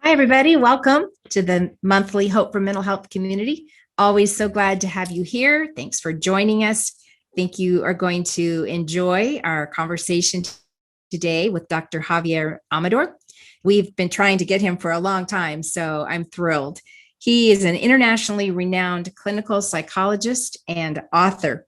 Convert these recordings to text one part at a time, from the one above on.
Hi, everybody. Welcome to the monthly Hope for Mental Health community. Always so glad to have you here. Thanks for joining us. I think you are going to enjoy our conversation today with Dr. Javier Amador. We've been trying to get him for a long time, so I'm thrilled. He is an internationally renowned clinical psychologist and author.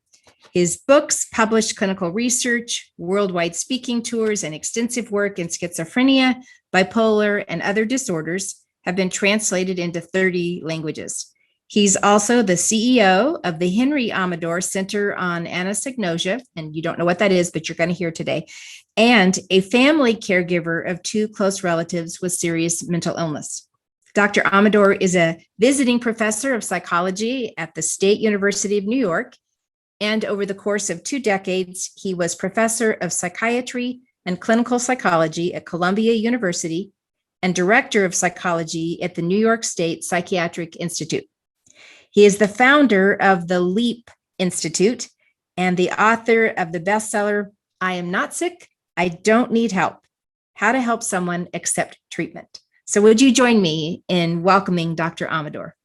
His books, published clinical research, worldwide speaking tours, and extensive work in schizophrenia, bipolar, and other disorders have been translated into 30 languages. He's also the CEO of the Henry Amador Center on Anosognosia, and you don't know what that is, but you're going to hear today, and a family caregiver of two close relatives with serious mental illness. Dr. Amador is a visiting professor of psychology at the State University of New York, and over the course of 2 decades, he was professor of psychiatry and clinical psychology at Columbia University and director of psychology at the New York State Psychiatric Institute. He is the founder of the LEAP Institute and the author of the bestseller, I Am Not Sick, I Don't Need Help, How to Help Someone Accept Treatment. So would you join me in welcoming Dr. Amador?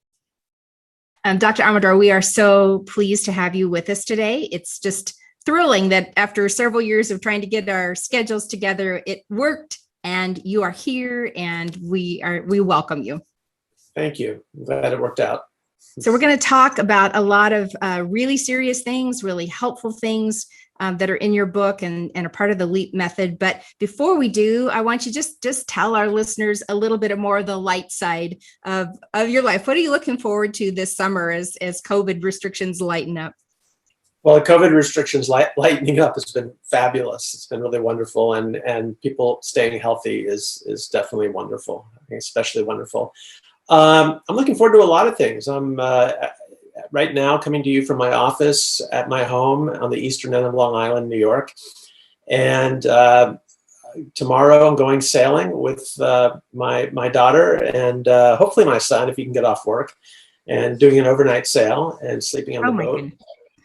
Dr. Amador, we are so pleased to have you with us today. It's just thrilling that after several years of trying to get our schedules together, it worked and you are here and we welcome you. Thank you. I'm glad it worked out. So we're going to talk about a lot of really serious things, really helpful things that are in your book and are part of the LEAP method. But before we do, I want you to just tell our listeners a little bit more of the light side of your life. What are you looking forward to this summer as COVID restrictions lighten up? Well, the COVID restrictions lightening up has been fabulous. It's been really wonderful. And people staying healthy is definitely wonderful, I think especially wonderful. I'm looking forward to a lot of things. I'm right now coming to you from my office at my home on the eastern end of Long Island, New York. And tomorrow I'm going sailing with my daughter and hopefully my son, if he can get off work, and doing an overnight sail and sleeping on the boat. Goodness.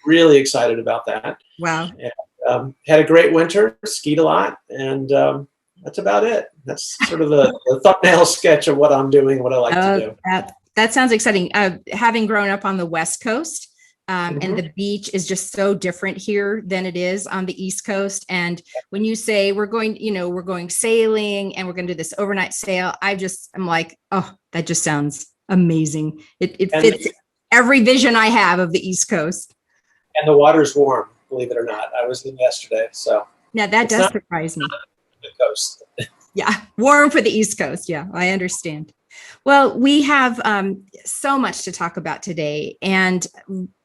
Really excited about that. Wow. And, had a great winter, skied a lot, and that's about it. That's sort of the thumbnail sketch of what I'm doing, what I like to do. That sounds exciting. Having grown up on the West Coast, and the beach is just so different here than it is on the East Coast. And when you say we're going sailing and we're going to do this overnight sail, I'm like, oh, that just sounds amazing. It fits every vision I have of the East Coast. And the water's warm, believe it or not. I was in yesterday, so. Now that does surprise me. The coast. Yeah, warm for the East Coast. Yeah, I understand. Well, we have so much to talk about today. And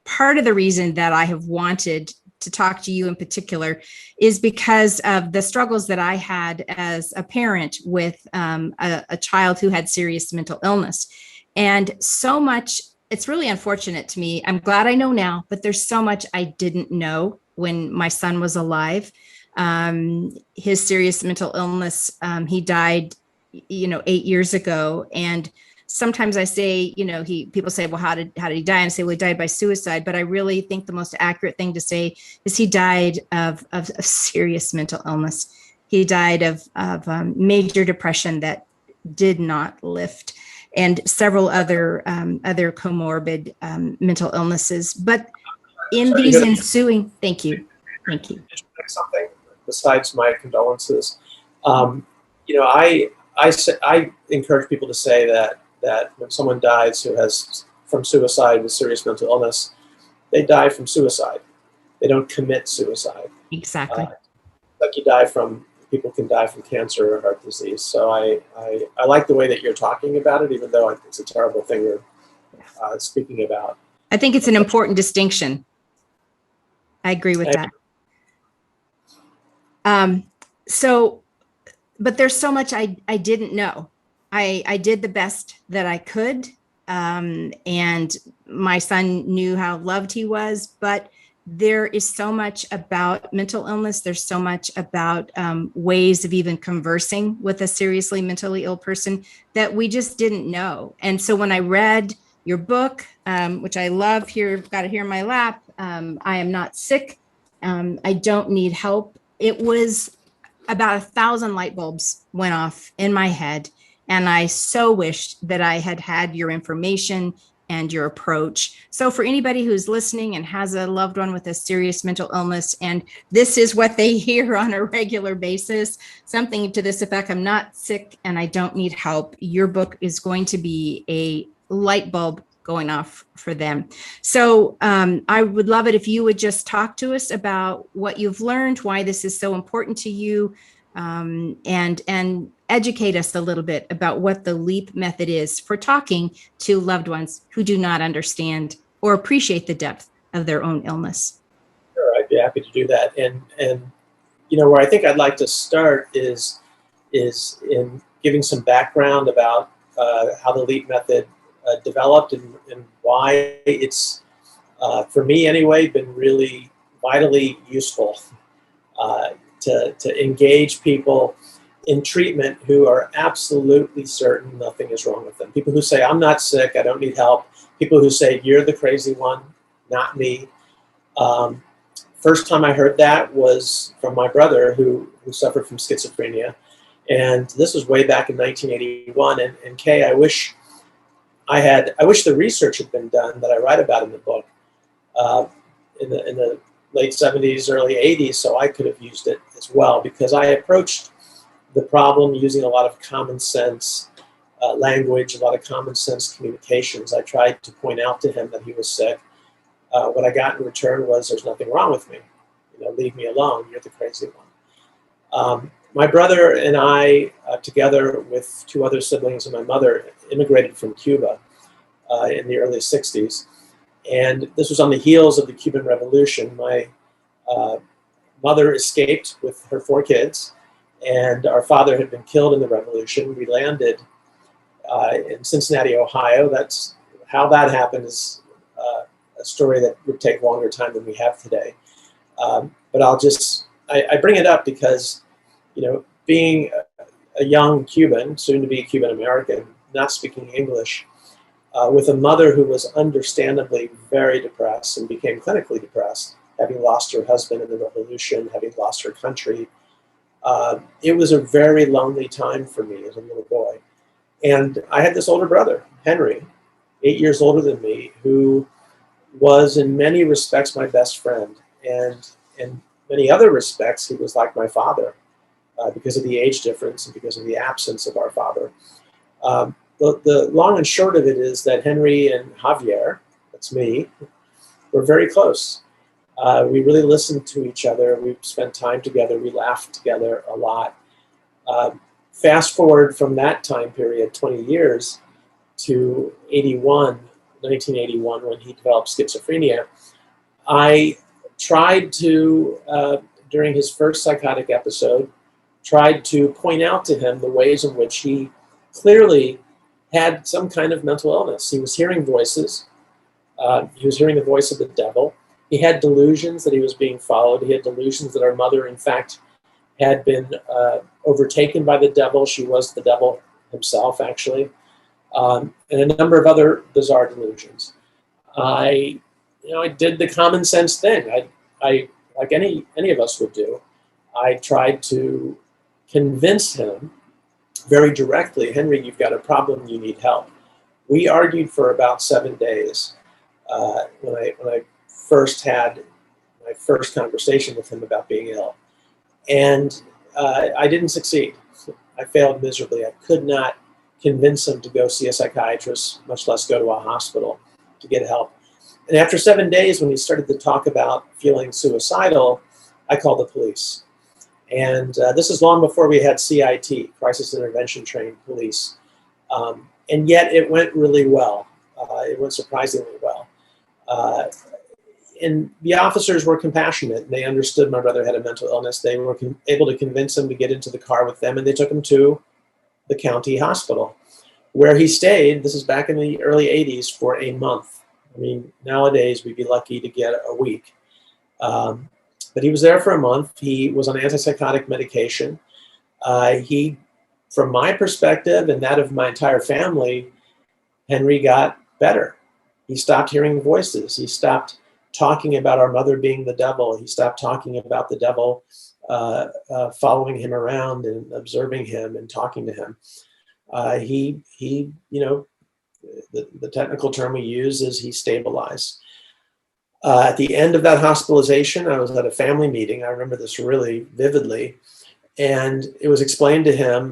part of the reason that I have wanted to talk to you in particular is because of the struggles that I had as a parent with a child who had serious mental illness. And so much, it's really unfortunate to me. I'm glad I know now, but there's so much I didn't know when my son was alive. His serious mental illness, he died 8 years ago. And sometimes I say, people say, well, how did he die? And I say, well, he died by suicide. But I really think the most accurate thing to say is he died of serious mental illness. He died of major depression that did not lift, and several other comorbid mental illnesses. But in these ensuing, thank you. Something besides my condolences. I encourage people to say that when someone dies who has from suicide with serious mental illness, they die from suicide. They don't commit suicide. Exactly. People can die from cancer or heart disease. So I like the way that you're talking about it, even though it's a terrible thing you're speaking about. I think it's an important distinction. I agree with that. But there's so much I didn't know. I did the best that I could. And my son knew how loved he was, but there is so much about mental illness. There's so much about ways of even conversing with a seriously mentally ill person that we just didn't know. And so when I read your book, which I love here, got it here in my lap, I Am Not Sick, I Don't Need Help. It was about 1,000 light bulbs went off in my head. And I so wished that I had had your information and your approach. So for anybody who's listening and has a loved one with a serious mental illness, and this is what they hear on a regular basis, something to this effect, I'm not sick and I don't need help, your book is going to be a light bulb going off for them. So I would love it if you would just talk to us about what you've learned, why this is so important to you, and educate us a little bit about what the LEAP method is for talking to loved ones who do not understand or appreciate the depth of their own illness. Sure, I'd be happy to do that. And you know, where I think I'd like to start is in giving some background about how the LEAP method developed and why it's, for me anyway, been really vitally useful to engage people in treatment who are absolutely certain nothing is wrong with them. People who say, I'm not sick, I don't need help. People who say, you're the crazy one, not me. First time I heard that was from my brother who suffered from schizophrenia. And this was way back in 1981. And Kay, I wish the research had been done that I write about in the book in the late 70s, early 80s, so I could have used it as well, because I approached the problem using a lot of common sense language, a lot of common sense communications. I tried to point out to him that he was sick. What I got in return was, there's nothing wrong with me. You know, leave me alone. You're the crazy one. My brother and I, together with two other siblings and my mother, immigrated from Cuba in the early 60s. And this was on the heels of the Cuban Revolution. My mother escaped with her 4 kids, and our father had been killed in the revolution. We landed in Cincinnati, Ohio. That's how that happened is a story that would take longer time than we have today. But I bring it up because, you know, being a young Cuban, soon to be Cuban American, not speaking English, with a mother who was understandably very depressed and became clinically depressed, having lost her husband in the revolution, having lost her country. It was a very lonely time for me as a little boy. And I had this older brother, Henry, 8 years older than me, who was in many respects my best friend. And in many other respects, he was like my father because of the age difference and because of the absence of our father. The long and short of it is that Henry and Javier, that's me, were very close. We really listened to each other. We spent time together. We laughed together a lot. Fast forward from that time period, 20 years, to 1981, when he developed schizophrenia. I tried to, during his first psychotic episode, tried to point out to him the ways in which he clearly had some kind of mental illness. He was hearing voices. He was hearing the voice of the devil. He had delusions that he was being followed. He had delusions that our mother, in fact, had been overtaken by the devil. She was the devil himself, actually, and a number of other bizarre delusions. I did the common sense thing. I like any of us would do. I tried to convince him very directly, Henry, you've got a problem, you need help. We argued for about 7 days when I first had my first conversation with him about being ill. And I didn't succeed. I failed miserably. I could not convince him to go see a psychiatrist, much less go to a hospital to get help. And after 7 days, when he started to talk about feeling suicidal, I called the police. And this is long before we had CIT, Crisis Intervention Trained Police. And yet it went really well. It went surprisingly well. And the officers were compassionate. They understood my brother had a mental illness. They were able to convince him to get into the car with them, and they took him to the county hospital, where he stayed. This is back in the early 80s, for a month. I mean, nowadays we'd be lucky to get a week. But he was there for a month. He was on antipsychotic medication. He, from my perspective and that of my entire family, Henry got better. He stopped hearing voices. He stopped talking about our mother being the devil. He stopped talking about the devil following him around and observing him and talking to him. The technical term we use is he stabilized. At the end of that hospitalization, I was at a family meeting. I remember this really vividly. And it was explained to him,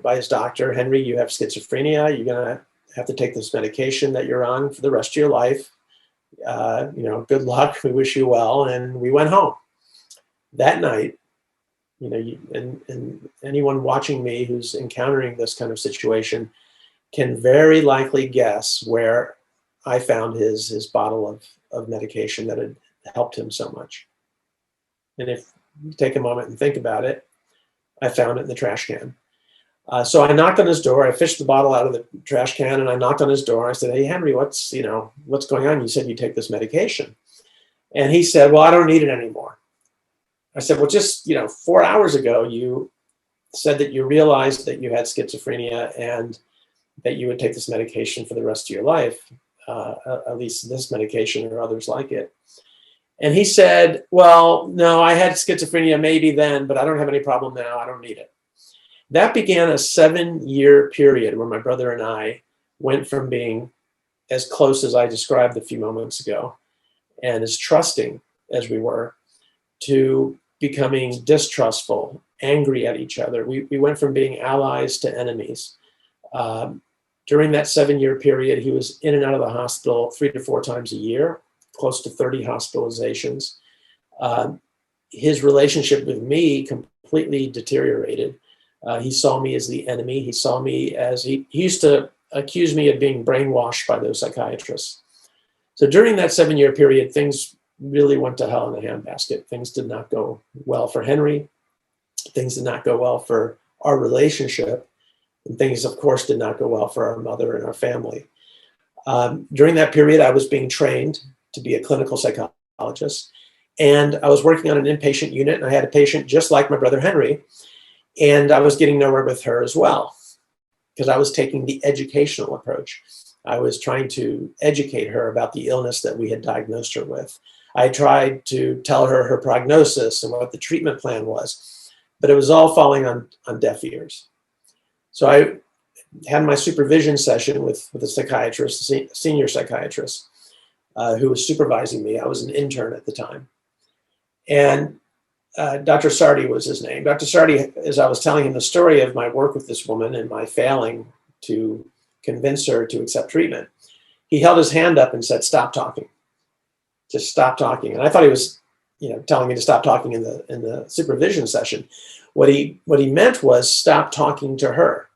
by his doctor, Henry, you have schizophrenia. You're going to have to take this medication that you're on for the rest of your life. Good luck. We wish you well. And we went home. That night, and anyone watching me who's encountering this kind of situation can very likely guess where I found his bottle of medication that had helped him so much. And if you take a moment and think about it, I found it in the trash can. So I knocked on his door. I fished the bottle out of the trash can and I knocked on his door. I said, "Hey, Henry, what's going on? You said you take this medication." And he said, "Well, I don't need it anymore." I said, "Well, just, 4 hours ago, you said that you realized that you had schizophrenia and that you would take this medication for the rest of your life, at least this medication or others like it." And he said, "Well, no, I had schizophrenia maybe then, but I don't have any problem now. I don't need it." That began a 7-year period where my brother and I went from being as close as I described a few moments ago and as trusting as we were to becoming distrustful, angry at each other. We went from being allies to enemies. During that 7-year period, he was in and out of the hospital 3 to 4 times a year, close to 30 hospitalizations. His relationship with me completely deteriorated. He saw me as the enemy. He saw me as, he used to accuse me of being brainwashed by those psychiatrists. So during that 7-year period, things really went to hell in a handbasket. Things did not go well for Henry. Things did not go well for our relationship. And things, of course, did not go well for our mother and our family. During that period, I was being trained to be a clinical psychologist. And I was working on an inpatient unit, and I had a patient just like my brother Henry. And I was getting nowhere with her as well, because I was taking the educational approach. I was trying to educate her about the illness that we had diagnosed her with. I tried to tell her her prognosis and what the treatment plan was, but it was all falling on deaf ears. So I had my supervision session with a psychiatrist, a senior psychiatrist, who was supervising me. I was an intern at the time. And Dr. Sardi was his name. Dr. Sardi, as I was telling him the story of my work with this woman and my failing to convince her to accept treatment, he held his hand up and said, "Stop talking. Just stop talking." And I thought he was, telling me to stop talking in the supervision session. What he meant was stop talking to her.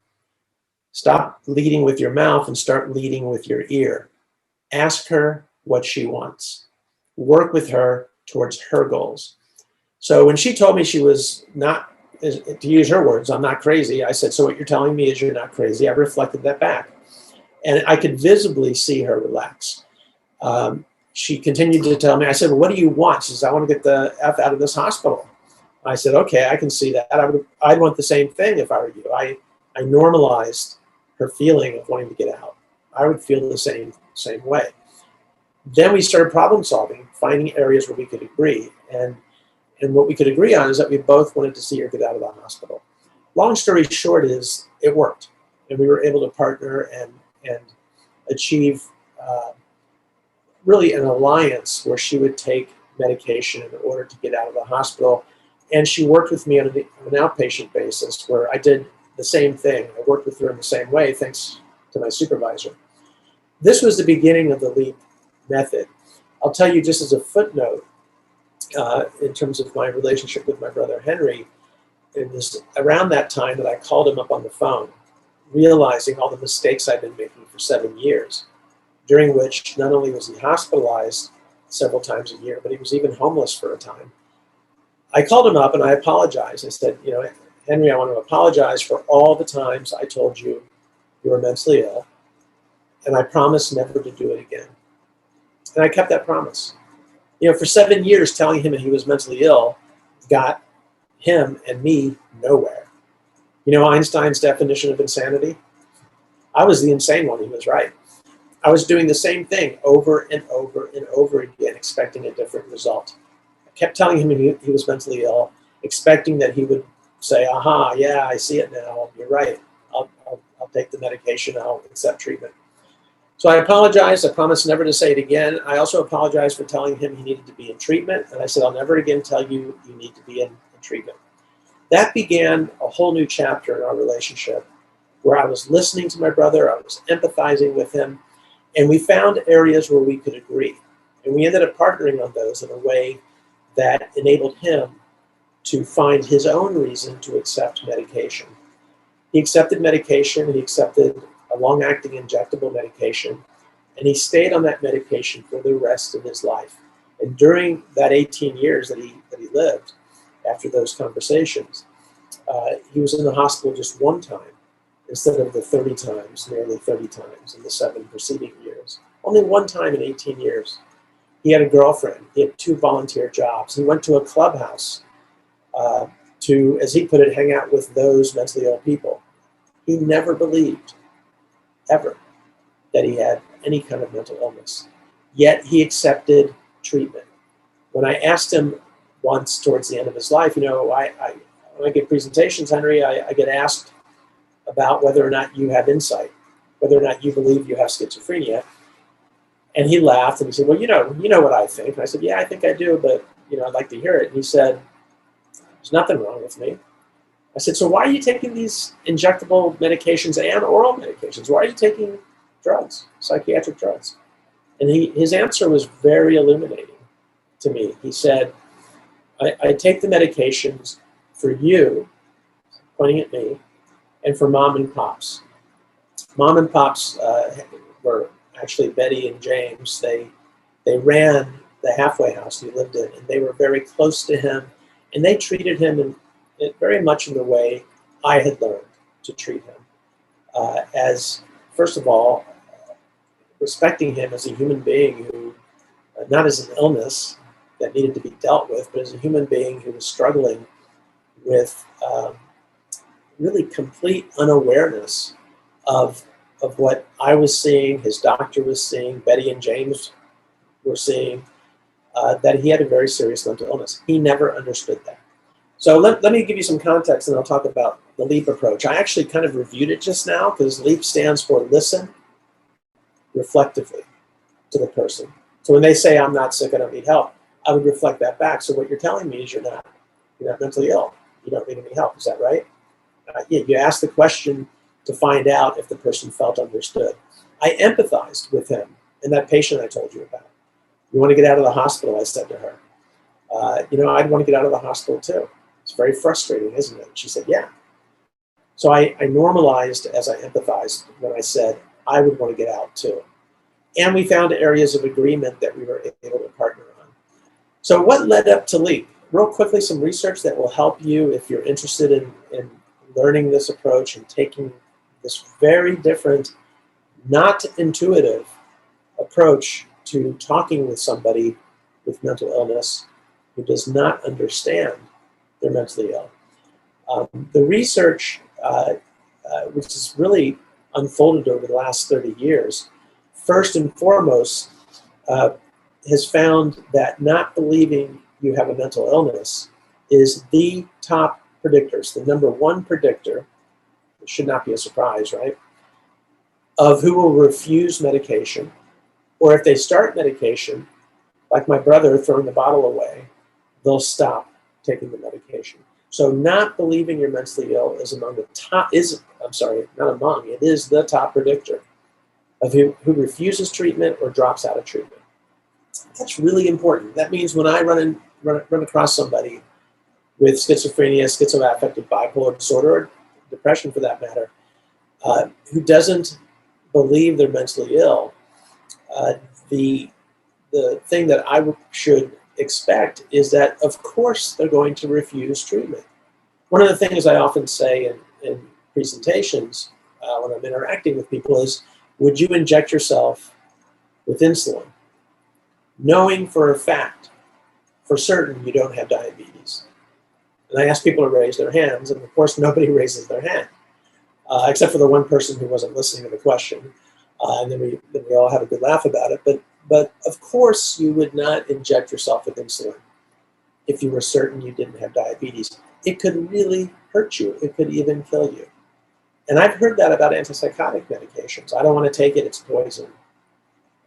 Stop leading with your mouth and start leading with your ear. Ask her what she wants. Work with her towards her goals. So when she told me she was not, to use her words, "I'm not crazy," I said, "So what you're telling me is you're not crazy." I reflected that back. And I could visibly see her relax. She continued to tell me, I said, "Well, what do you want?" She says, "I want to get the F out of this hospital." I said, "Okay, I can see that. I'd want the same thing if I were you." I normalized her feeling of wanting to get out. I would feel the same way. Then we started problem solving, finding areas where we could agree. And what we could agree on is that we both wanted to see her get out of the hospital. Long story short is it worked. And we were able to partner and achieve really an alliance where she would take medication in order to get out of the hospital. And she worked with me on an outpatient basis where I did the same thing. I worked with her in the same way, thanks to my supervisor. This was the beginning of the LEAP method. I'll tell you just as a footnote, in terms of my relationship with my brother Henry, it was around that time that I called him up on the phone, realizing all the mistakes I'd been making for 7 years, during which not only was he hospitalized several times a year, but he was even homeless for a time. I called him up and I apologized. I said, "Henry, I want to apologize for all the times I told you you were mentally ill, and I promise never to do it again." And I kept that promise. For 7 years, telling him that he was mentally ill got him and me nowhere. Einstein's definition of insanity? I was the insane one. He was right. I was doing the same thing over and over and over again, expecting a different result. I kept telling him he was mentally ill, expecting that he would say, "Aha, yeah, I see it now. You're right. I'll take the medication, I'll accept treatment. So I apologized. I promised never to say it again. I also apologized for telling him he needed to be in treatment. And I said, I'll never again tell you you need to be in treatment. That began a whole new chapter in our relationship where I was listening to my brother, I was empathizing with him, and we found areas where we could agree. And we ended up partnering on those in a way that enabled him to find his own reason to accept medication. He accepted medication, he accepted a long-acting injectable medication, and he stayed on that medication for the rest of his life. And during that 18 years that he lived, after those conversations, he was in the hospital just one time instead of the 30 times, nearly 30 times in the 7 preceding years. Only one time in 18 years. He had a girlfriend. He had 2 volunteer jobs. He went to a clubhouse to, as he put it, hang out with those mentally ill people. He never believed, ever, that he had any kind of mental illness. Yet he accepted treatment. When I asked him once towards the end of his life, when I give presentations, Henry, I get asked about whether or not you have insight, whether or not you believe you have schizophrenia. And he laughed and he said, well, you know what I think. And I said, yeah, I think I do, but I'd like to hear it. And he said, there's nothing wrong with me. I said, so why are you taking these injectable medications and oral medications? Why are you taking drugs, psychiatric drugs? And his answer was very illuminating to me. He said, I take the medications for you, pointing at me, and for mom and pops. Mom and pops were actually Betty and James. They ran the halfway house he lived in, and they were very close to him, and they treated him very much in the way I had learned to treat him. As, first of all, respecting him as a human being who, not as an illness that needed to be dealt with, but as a human being who was struggling with really complete unawareness of what I was seeing, his doctor was seeing, Betty and James were seeing, that he had a very serious mental illness. He never understood that. So let me give you some context and I'll talk about the LEAP approach. I actually kind of reviewed it just now because LEAP stands for listen reflectively to the person. So when they say, I'm not sick, I don't need help, I would reflect that back. So what you're telling me is you're not mentally ill. You don't need any help. Is that right? Yeah, you ask the question to find out if the person felt understood. I empathized with him and that patient I told you about. You want to get out of the hospital, I said to her. I'd want to get out of the hospital too. It's very frustrating, isn't it? She said, yeah. So I normalized as I empathized when I said I would want to get out too. And we found areas of agreement that we were able to partner on. So what led up to LEAP? Real quickly, some research that will help you if you're interested in learning this approach and taking this very different, not intuitive approach to talking with somebody with mental illness who does not understand they're mentally ill. The research, which has really unfolded over the last 30 years, first and foremost, has found that not believing you have a mental illness is the top predictor. It's the number 1 predictor, it should not be a surprise, right, of who will refuse medication, or if they start medication, like my brother throwing the bottle away, they'll stop taking the medication. So not believing you're mentally ill is among the top, it is the top predictor of who refuses treatment or drops out of treatment. That's really important. That means when I run across somebody with schizophrenia, schizoaffective bipolar disorder, or depression for that matter, who doesn't believe they're mentally ill, the thing that I should expect is that, of course, they're going to refuse treatment. One of the things I often say in presentations when I'm interacting with people is, would you inject yourself with insulin, knowing for a fact, for certain, you don't have diabetes? And I ask people to raise their hands, and of course, nobody raises their hand, except for the one person who wasn't listening to the question. And then we all have a good laugh about it. But of course, you would not inject yourself with insulin if you were certain you didn't have diabetes. It could really hurt you. It could even kill you. And I've heard that about antipsychotic medications. I don't want to take it, it's poison.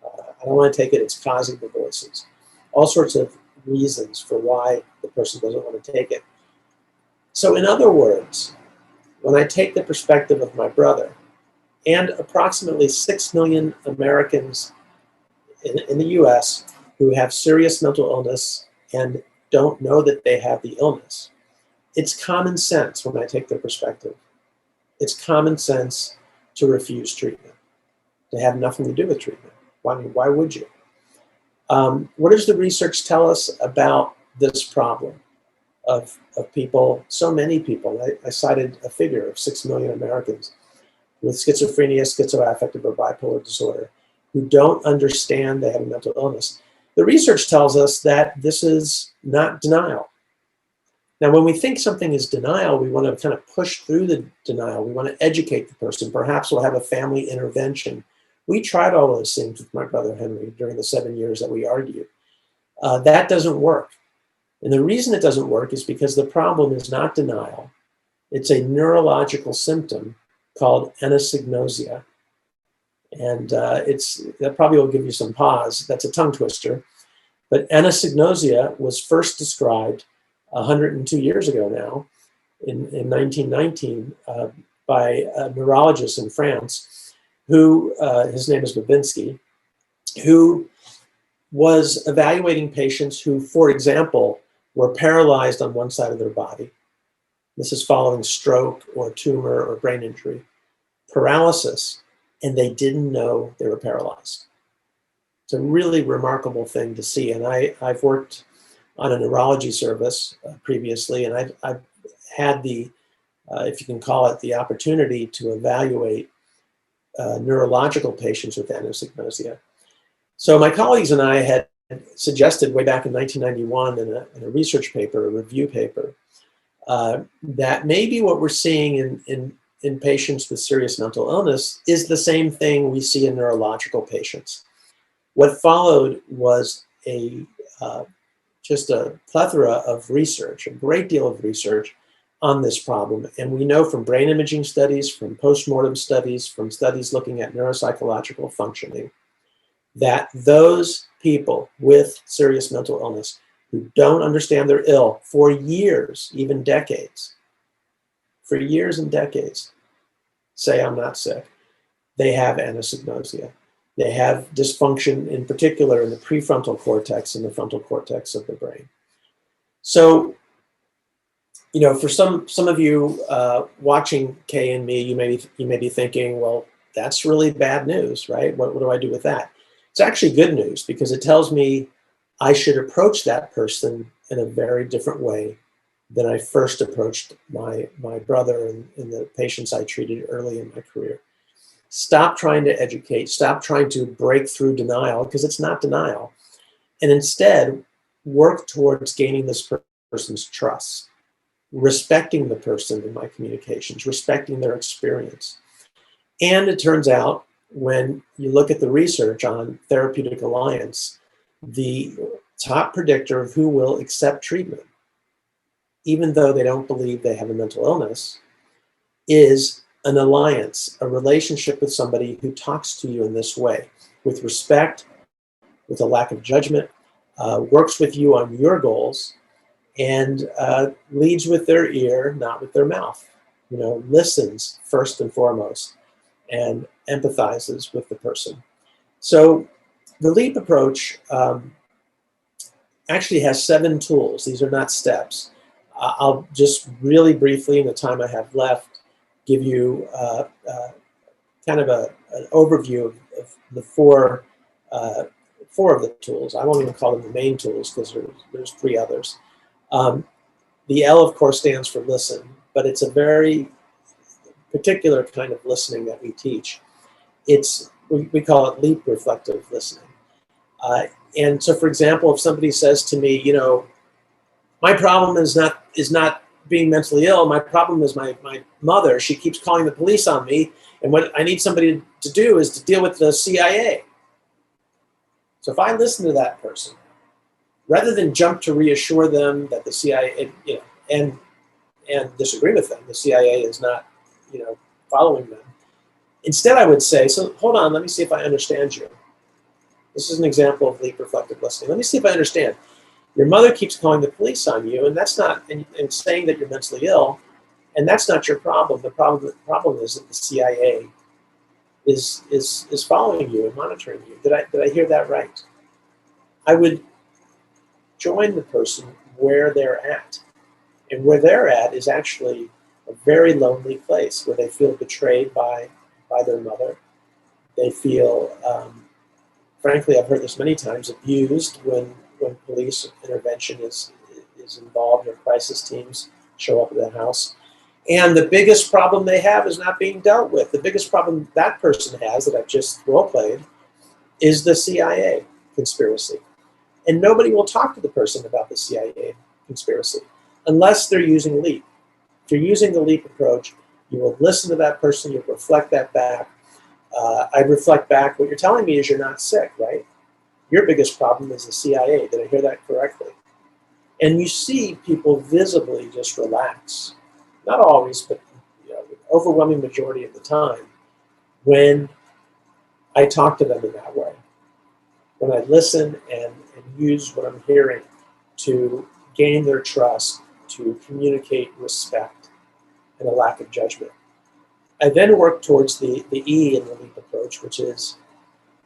I don't want to take it, it's causing the voices. All sorts of reasons for why the person doesn't want to take it. So in other words, when I take the perspective of my brother and approximately 6 million Americans in the US who have serious mental illness and don't know that they have the illness, it's common sense when I take their perspective. It's common sense to refuse treatment, to have nothing to do with treatment. Why would you? What does the research tell us about this problem of people, so many people? I cited a figure of 6 million Americans with schizophrenia, schizoaffective, or bipolar disorder who don't understand they have a mental illness. The research tells us that this is not denial. Now, when we think something is denial, we want to kind of push through the denial. We want to educate the person. Perhaps we'll have a family intervention. We tried all those things with my brother Henry during the 7 years that we argued. That doesn't work. And the reason it doesn't work is because the problem is not denial. It's a neurological symptom called anosognosia. And that probably will give you some pause. That's a tongue twister. But anosognosia was first described 102 years ago now, in 1919, by a neurologist in France, who, his name is Babinski, who was evaluating patients who, for example, were paralyzed on one side of their body. This is following stroke or tumor or brain injury, paralysis, and they didn't know they were paralyzed. It's a really remarkable thing to see. And I've worked on a neurology service previously, and I've had the, if you can call it, the opportunity to evaluate neurological patients with anosognosia. So my colleagues and I had suggested way back in 1991 in a research paper, a review paper, that maybe what we're seeing in patients with serious mental illness is the same thing we see in neurological patients. What followed was just a plethora of research, a great deal of research on this problem. And we know from brain imaging studies, from postmortem studies, from studies looking at neuropsychological functioning, that those people with serious mental illness who don't understand they're ill for years, even decades, for years and decades, say, I'm not sick. They have anosognosia. They have dysfunction, in particular, in the prefrontal cortex and the frontal cortex of the brain. So, you know, for some of you watching Kay and me, you may be thinking, well, that's really bad news, right? What do I do with that? It's actually good news because it tells me I should approach that person in a very different way than I first approached my brother and the patients I treated early in my career. Stop trying to educate, stop trying to break through denial, because it's not denial, and instead work towards gaining this person's trust, respecting the person in my communications, respecting their experience. And it turns out, when you look at the research on Therapeutic Alliance, the top predictor of who will accept treatment, even though they don't believe they have a mental illness, is an alliance, a relationship with somebody who talks to you in this way, with respect, with a lack of judgment, works with you on your goals, and leads with their ear, not with their mouth. You know, listens first and foremost, and empathizes with the person. So the LEAP approach actually has 7 tools. These are not steps. I'll just really briefly, in the time I have left, give you kind of an overview of the four of the tools. I won't even call them the main tools because there's 3 others. The L, of course, stands for listen, but it's a very particular kind of listening that we teach. We call it LEAP reflective listening. And so, for example, if somebody says to me, you know, my problem is not being mentally ill. My problem is my mother. She keeps calling the police on me, and what I need somebody to do is to deal with the CIA. So if I listen to that person, rather than jump to reassure them that the CIA, you know, and disagree with them, the CIA is not, you know, following them. Instead, I would say, so hold on, let me see if I understand you. This is an example of leap reflective listening. Let me see if I understand. Your mother keeps calling the police on you, and that's not, and saying that you're mentally ill, and that's not your problem. The problem is that the CIA is following you and monitoring you. Did I hear that right? I would join the person where they're at. And where they're at is actually a very lonely place where they feel betrayed by their mother. They feel, frankly, I've heard this many times, abused when police intervention is involved or crisis teams show up at the house. And the biggest problem they have is not being dealt with. The biggest problem that person has that I've just role-played is the CIA conspiracy. And nobody will talk to the person about the CIA conspiracy unless they're using LEAP. If you're using the LEAP approach, you will listen to that person, you'll reflect that back. I'd reflect back, what you're telling me is you're not sick, right? Your biggest problem is the CIA. Did I hear that correctly? And you see people visibly just relax. Not always, but the overwhelming majority of the time when I talk to them in that way. When I listen and use what I'm hearing to gain their trust, to communicate respect and a lack of judgment. I then work towards the E in the LEAP approach, which is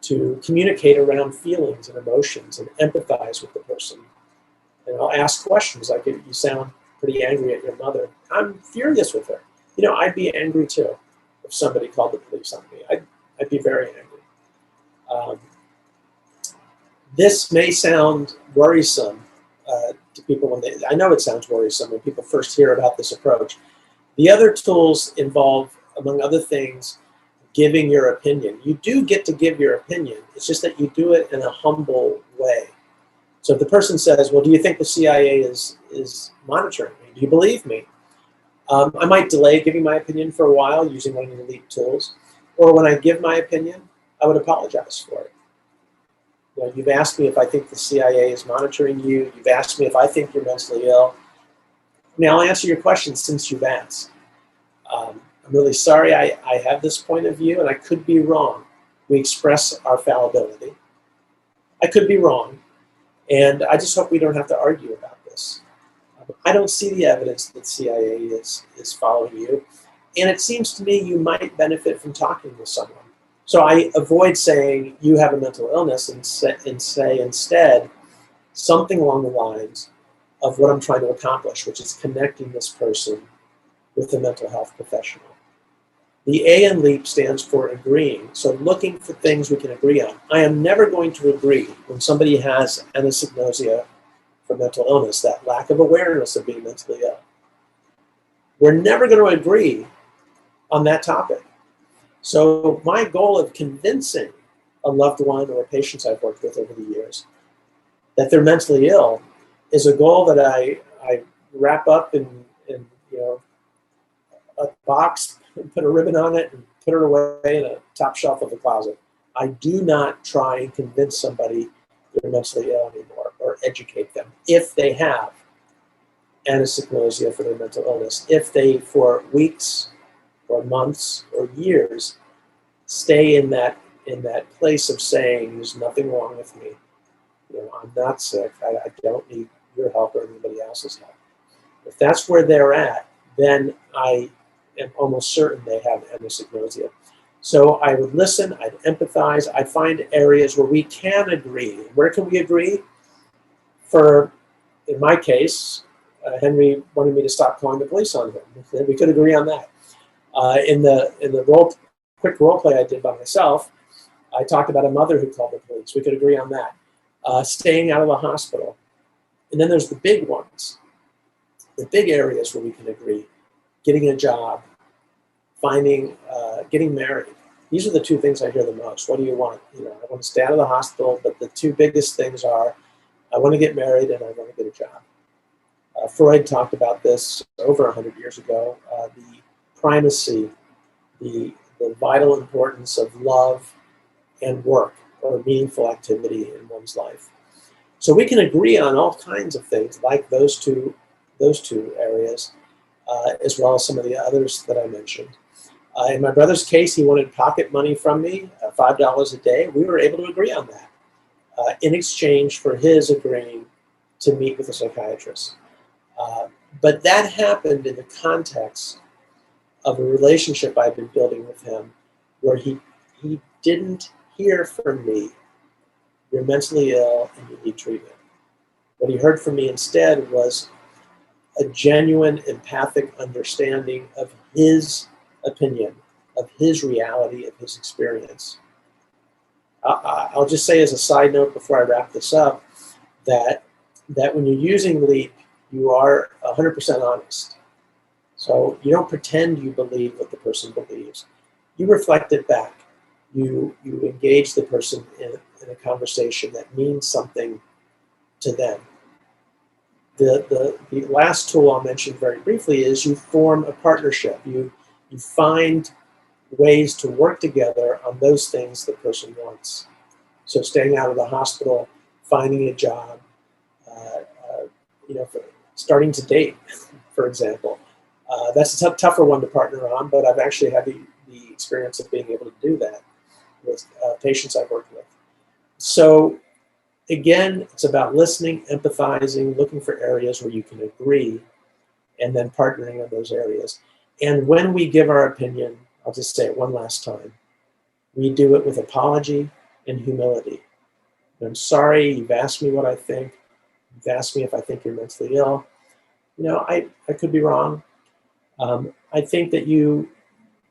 to communicate around feelings and emotions and empathize with the person. And I'll ask questions like, you sound pretty angry at your mother. I'm furious with her. I'd be angry too if somebody called the police on me. I'd be very angry. This may sound worrisome to people I know it sounds worrisome when people first hear about this approach. The other tools involve, among other things, giving your opinion. You do get to give your opinion. It's just that you do it in a humble way. So if the person says, well, do you think the CIA is monitoring me? Do you believe me? I might delay giving my opinion for a while using one of the LEAP tools. Or when I give my opinion, I would apologize for it. You've asked me if I think the CIA is monitoring you. You've asked me if I think you're mentally ill. I'll answer your question since you've asked. I'm really sorry I have this point of view, and I could be wrong. We express our fallibility. I could be wrong, and I just hope we don't have to argue about this. I don't see the evidence that CIA is following you, and it seems to me you might benefit from talking with someone. So I avoid saying you have a mental illness and say instead something along the lines of what I'm trying to accomplish, which is connecting this person with a mental health professional. The A in LEAP stands for agreeing, so looking for things we can agree on. I am never going to agree when somebody has anosognosia for mental illness, that lack of awareness of being mentally ill. We're never going to agree on that topic. So my goal of convincing a loved one or patients I've worked with over the years that they're mentally ill is a goal that I wrap up in a box and put a ribbon on it and put it away in a top shelf of the closet. I do not try and convince somebody they're mentally ill anymore or educate them if they have anosognosia for their mental illness. If they, for weeks or months or years, stay in that place of saying there's nothing wrong with me. I'm not sick. I don't need your help or anybody else's help. If that's where they're at, then I am almost certain they have anosognosia. So I would listen, I'd empathize, I'd find areas where we can agree. Where can we agree? In my case, Henry wanted me to stop calling the police on him. We could agree on that. In the quick role play I did by myself, I talked about a mother who called the police. We could agree on that. Staying out of the hospital. And then there's the big ones, the big areas where we can agree. Getting a job, getting married. These are the two things I hear the most. What do you want? I want to stay out of the hospital, but the two biggest things are I want to get married and I want to get a job. Freud talked about this over 100 years ago, the primacy, the vital importance of love and work or meaningful activity in one's life. So we can agree on all kinds of things like those two areas, as well as some of the others that I mentioned. In my brother's case, he wanted pocket money from me, $5 a day. We were able to agree on that in exchange for his agreeing to meet with a psychiatrist. But that happened in the context of a relationship I've been building with him where he didn't hear from me, "You're mentally ill and you need treatment." What he heard from me instead was a genuine empathic understanding of his opinion, of his reality, of his experience. I'll just say as a side note before I wrap this up, that when you're using LEAP, you are 100% honest. So you don't pretend you believe what the person believes. You reflect it back. You engage the person in a conversation that means something to them. The last tool I'll mention very briefly is you form a partnership. You find ways to work together on those things the person wants. So staying out of the hospital, finding a job, starting to date, for example. That's a tougher one to partner on, but I've actually had the experience of being able to do that with patients I've worked with. So again, it's about listening, empathizing, looking for areas where you can agree, and then partnering on those areas. And when we give our opinion, I'll just say it one last time, we do it with apology and humility. I'm sorry, you've asked me what I think. You've asked me if I think you're mentally ill. I could be wrong. I think that you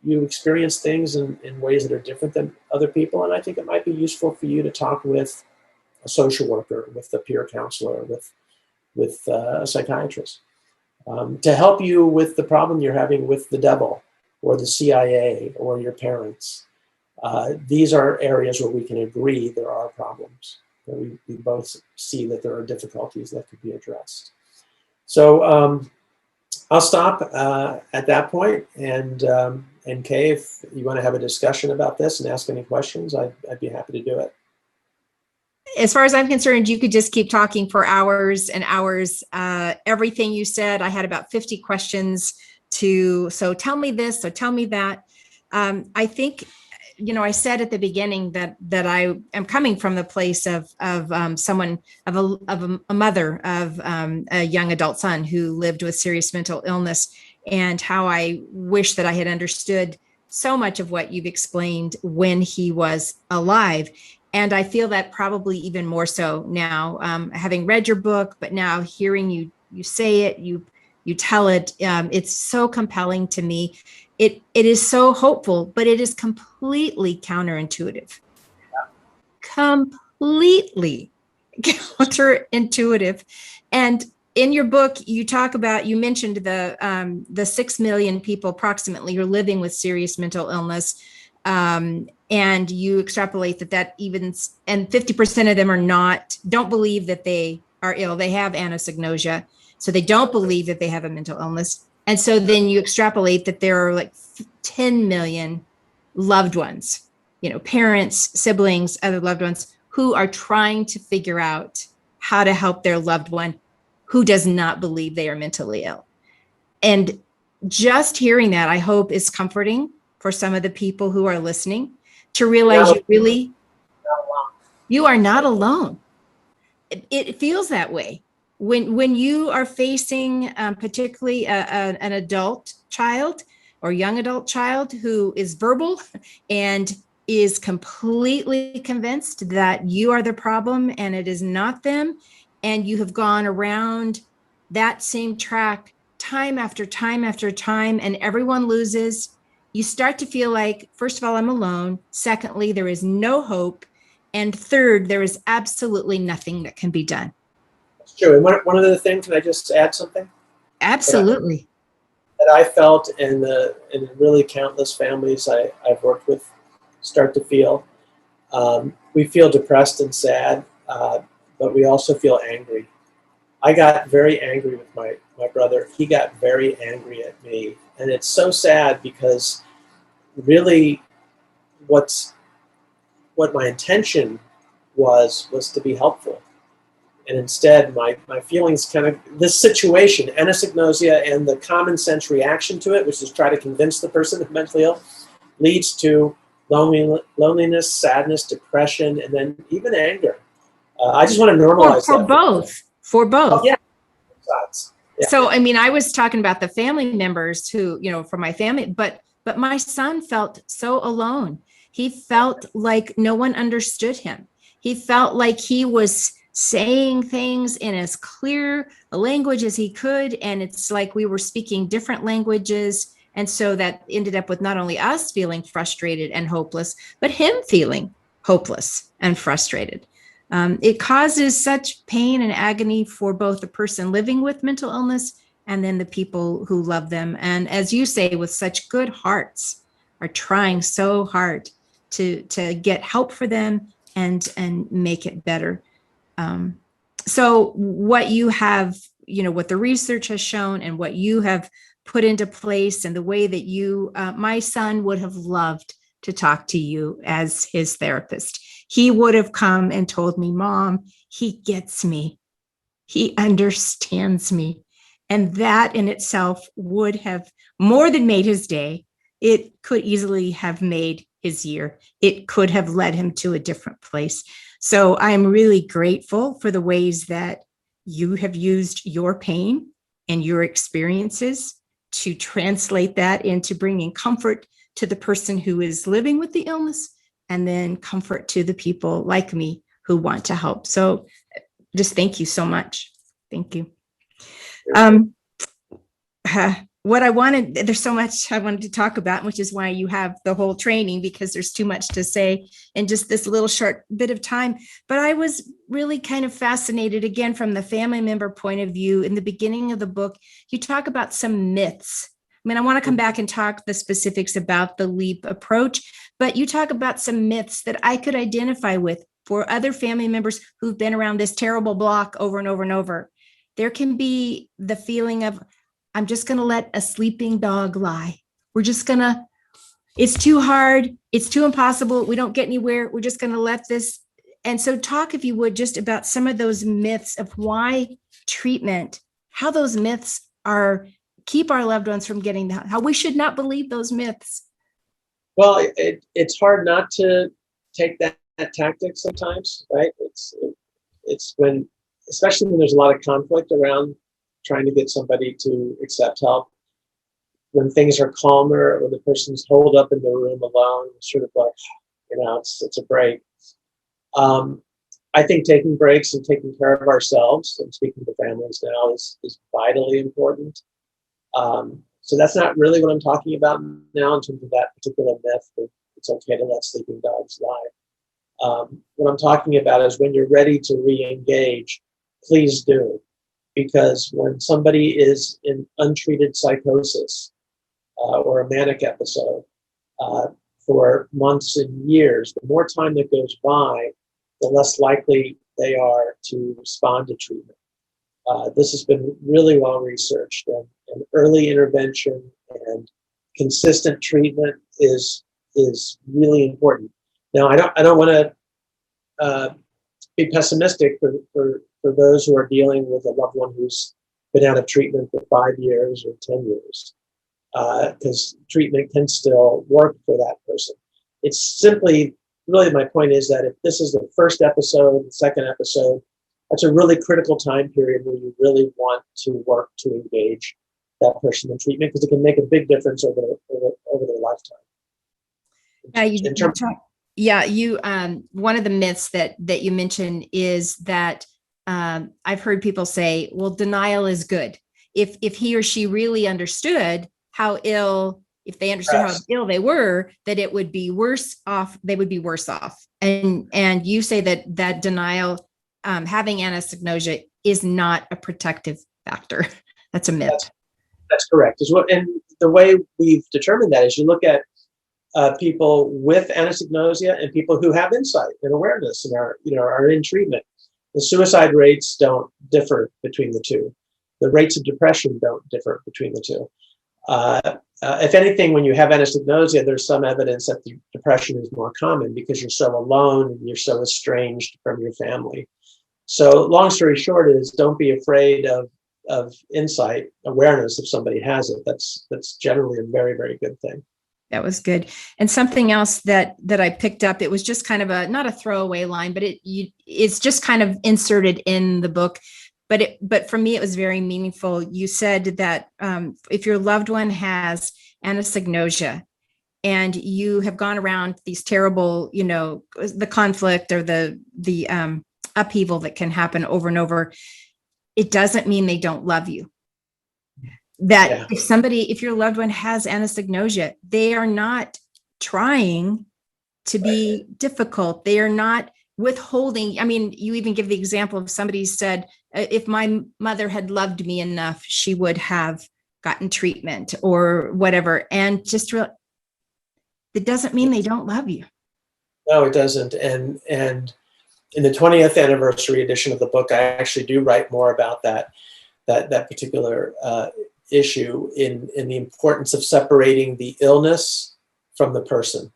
experience things in ways that are different than other people, and I think it might be useful for you to talk with a social worker, with a peer counselor, with a psychiatrist, to help you with the problem you're having with the devil or the CIA or your parents. These are areas where we can agree there are problems. We both see that there are difficulties that could be addressed. So I'll stop at that point, and Kay, if you want to have a discussion about this and ask any questions, I'd be happy to do it. As far as I'm concerned, you could just keep talking for hours and hours. Everything you said, I had about 50 questions so tell me this, so tell me that. I think, I said at the beginning that I am coming from the place of someone, of a mother of a young adult son who lived with serious mental illness, and how I wish that I had understood so much of what you've explained when he was alive. And I feel that probably even more so now, having read your book, but now hearing you say it, you tell it, it's so compelling to me. It is so hopeful, but it is completely counterintuitive. Completely counterintuitive. And in your book, you mentioned the 6 million people approximately who are living with serious mental illness. And you extrapolate that even, and 50% of them don't believe that they are ill. They have anosognosia. So they don't believe that they have a mental illness. And so then you extrapolate that there are like 10 million loved ones, parents, siblings, other loved ones who are trying to figure out how to help their loved one who does not believe they are mentally ill. And just hearing that, I hope, is comforting for some of the people who are listening to realize you are not alone. It feels that way. When you are facing particularly an adult child or young adult child who is verbal and is completely convinced that you are the problem and it is not them, and you have gone around that same track time after time after time, and everyone loses, you start to feel like, first of all, I'm alone. Secondly, there is no hope. And third, there is absolutely nothing that can be done. That's true. And one other thing, can I just add something? Absolutely. That I felt in really countless families I've worked with start to feel. We feel depressed and sad, but we also feel angry. I got very angry with my brother. He got very angry at me. And it's so sad because really what my intention was to be helpful. And instead, my feelings this situation, anosognosia, and the common sense reaction to it, which is try to convince the person they're mentally ill, leads to loneliness, sadness, depression, and then even anger. I just want to normalize for that. For both. Oh, yeah. Yeah. So, I mean, I was talking about the family members who, from my family, but my son felt so alone. He felt like no one understood him. He felt like he was saying things in as clear a language as he could. And it's like we were speaking different languages. And so that ended up with not only us feeling frustrated and hopeless, but him feeling hopeless and frustrated. It causes such pain and agony for both the person living with mental illness and then the people who love them. And as you say, with such good hearts, are trying so hard to get help for them and make it better. So what you have, what the research has shown and what you have put into place and the way that you, my son would have loved to talk to you as his therapist. He would have come and told me, Mom, he gets me. He understands me. And that in itself would have more than made his day. It could easily have made his year. It could have led him to a different place. So I'm really grateful for the ways that you have used your pain and your experiences to translate that into bringing comfort to the person who is living with the illness, and then comfort to the people like me who want to help. So just thank you so much. Thank you. There's so much I wanted to talk about, which is why you have the whole training, because there's too much to say in just this little short bit of time. But I was really kind of fascinated, again, from the family member point of view. In the beginning of the book, you talk about some myths. I mean, I want to come back and talk the specifics about the LEAP approach, but you talk about some myths that I could identify with for other family members who've been around this terrible block over and over and over. There can be the feeling of, I'm just going to let a sleeping dog lie. It's too hard. It's too impossible. We don't get anywhere. We're just going to let this. And so talk, if you would, just about some of those myths of why treatment, how those myths keep our loved ones from getting that, how we should not believe those myths. Well, it's hard not to take that tactic sometimes, right? It's when, especially when there's a lot of conflict around trying to get somebody to accept help. When things are calmer, when the person's holed up in the room alone, sort of like, it's a break. I think taking breaks and taking care of ourselves, and speaking to families now, is vitally important. So that's not really what I'm talking about now in terms of that particular myth that it's okay to let sleeping dogs lie. What I'm talking about is when you're ready to re-engage, please do. Because when somebody is in untreated psychosis or a manic episode for months and years, the more time that goes by, the less likely they are to respond to treatment. This has been really well researched, and early intervention and consistent treatment is really important. Now, I don't want to be pessimistic for those who are dealing with a loved one who's been out of treatment for 5 years or 10 years, because treatment can still work for that person. It's simply, really my point is that if this is the first episode, the second episode, that's a really critical time period where you really want to work to engage that person in treatment, because it can make a big difference over their lifetime. One of the myths that you mentioned is that I've heard people say, well, denial is good. If he or she really understood how ill, if they understood how ill they were, that it would be worse off, they would be worse off. And you say that denial, having anosognosia, is not a protective factor. That's a myth. That's correct. And the way we've determined that is you look at people with anosognosia and people who have insight and awareness and are in treatment. The suicide rates don't differ between the two. The rates of depression don't differ between the two. If anything, when you have anosognosia, there's some evidence that the depression is more common because you're so alone and you're so estranged from your family. So long story short is, don't be afraid of insight, awareness if somebody has it. That's generally a very, very good thing. That was good. And something else that I picked up, it was just kind of not a throwaway line, but it's just kind of inserted in the book. But for me, it was very meaningful. You said that if your loved one has anosognosia and you have gone around these terrible, the conflict or the upheaval that can happen over and over, it doesn't mean they don't love you. That if your loved one has anosognosia, they are not trying to be difficult. They are not withholding. I mean, you even give the example of somebody said, if my mother had loved me enough, she would have gotten treatment or whatever. And just it doesn't mean they don't love you. No, it doesn't. And in the 20th anniversary edition of the book, I actually do write more about that particular issue in the importance of separating the illness from the person,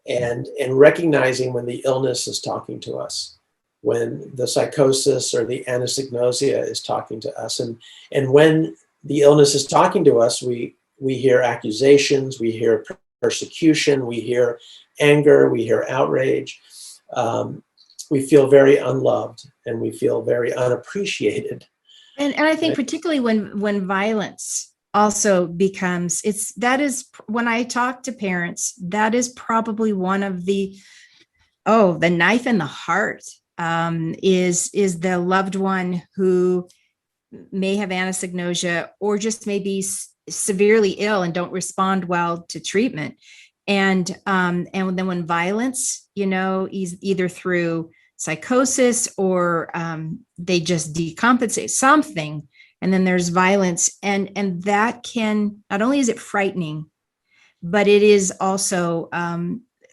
and recognizing when the illness is talking to us, when the psychosis or the anosognosia is talking to us, and when the illness is talking to us, we hear accusations, we hear persecution, we hear anger, we hear outrage. We feel very unloved and we feel very unappreciated. And I think particularly when violence also becomes, when I talk to parents, that is probably one of the knife in the heart, is the loved one who may have anosognosia or just may be severely ill and don't respond well to treatment. And then when violence, is either through psychosis or they just decompensate something, and then there's violence, and that can, not only is it frightening, but it is also